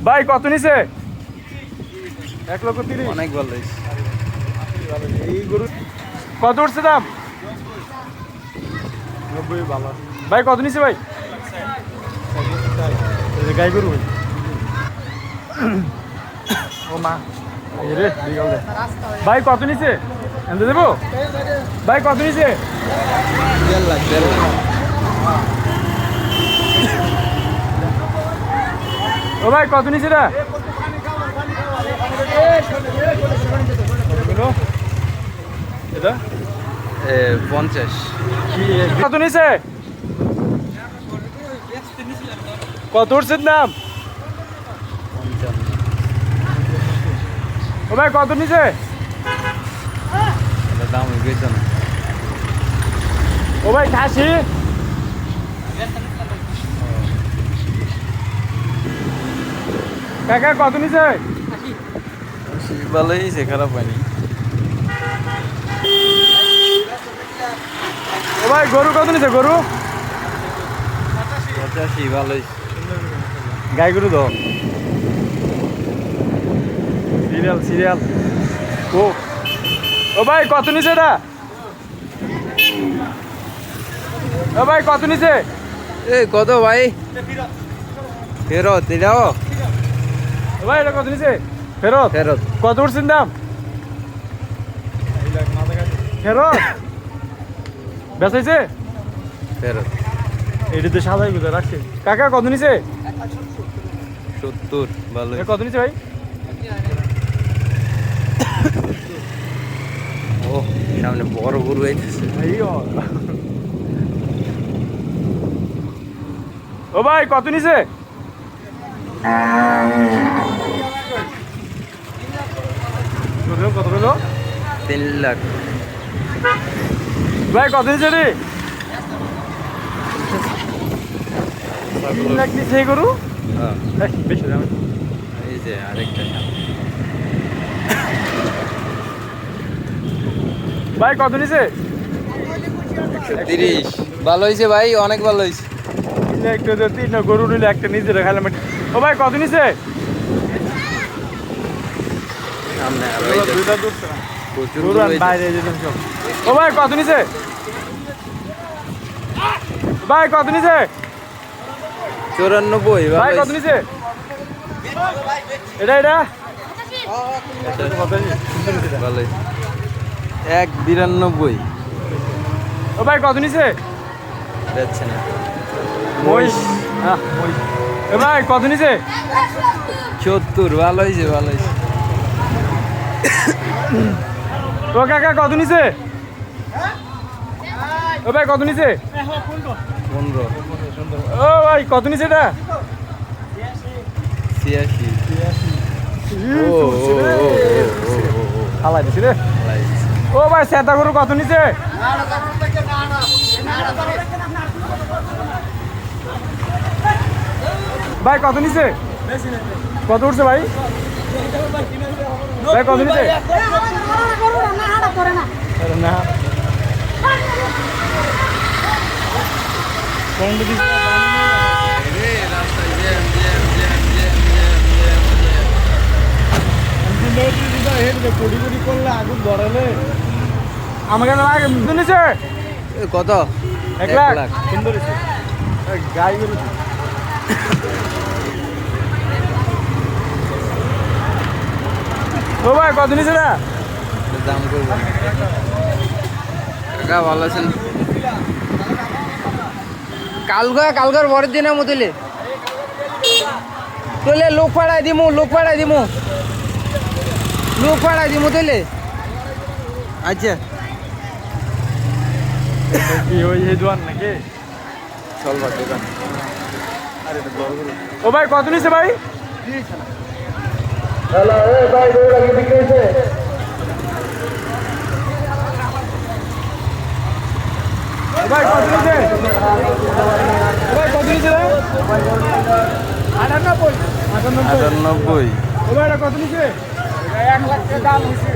ভাই কত নিছে? 1,30,000। অনেক ভালো এই গরু কত উঠছে দাম? 90 ভালো। ভাই কত নিছে ভাই? গাই গরু ভাই। ও মা রে বিগাল দে। ভাই কত নিছে? এনে দেবো? ভাই কত নিছে? 1.5 লাখ 1.5 লাখ। ও ভাই কত নিছে রা? এটা 50। কত নিছে? কত উঠছে দাম? 55। ও ভাই কত নিছে? এটা দাম হইছে না। ও ভাই খাসি কাকা কত নিছে? ভালোই হয়েছে, খারাপ হয়নি। ও ভাই গরু কত নিছে? গরু 85 ভালোই। গাই গরু দাও। Serial serial. ও ভাই কত নিছে এটা? ও ভাই কত নিছে? কত ভাই? ফেরত এটাও ও ভাই এটা কত নিছে? ফেরত ফেরত। কত উঠছেন দাম? ফেরত বেচাইছে? ফেরত। এটিতে সাদাই গুলো রাখছে। কাকা কত নিছে? 70 ভালোই। কত নিছে ভাই? ও সামনে বড় গরু আইতেছে। ও ভাই কত নিছে? কত বলো? 3 লাখ। ভাই কত নিছে রে? 3 লাখ নিছে এই গরু? হ্যাঁ বেশি দাম। এই যে আরেকটা ভাই কত নিছে? 30 ভালো হয়েছে ভাই, অনেক ভালো হয়েছে। তিন গরু নিলে একটা নিজের খাইলে। ও ভাই কত নিছে? সামনে আর প্রচুর গরু গরু আমি হয়েছে। বাইরে যেতাম সব। ও ভাই কত নিছে? ভাই কত নিছে? 94 ভাই কত নিছে? এটা এটা ভালো হয়েছে। 192 ও ভাই কত নিছে? যাচ্ছে না। মহিষ। ও ভাই কত নিছে? 70 ভালো হয়েছে, ভালো হয়েছে। ও কাকা কত নিছে? ও ভাই কত নিছে? 15 ও ভাই কত নিছে এটা? 86 হালাই দিছি রে। ও ভাই সেটা গরু কত নিছে? ভাই কত নিছে? কত উঠছে ভাই? ভাই কত নিছে? না আমাকে নিছে কত? 1 লাখ। সুন্দর গাই গরু। ও ভাই কত নিছে না? দাম করবো কাকা, ভালো আছেন? কালকার পরের দিনের মতলে তোলে লোক পাড়াই দিমু তোলে। আচ্ছা কি ওই এই দোকান নাকি? চল ভাই দোকান। ও ভাই কত নিছে ভাই? ভাই কত নিছে? ভাই কত নিছে রে? 98 98 ও ভাই এটা কত নিছে? 1 লাখ টাকা দাম হইছে।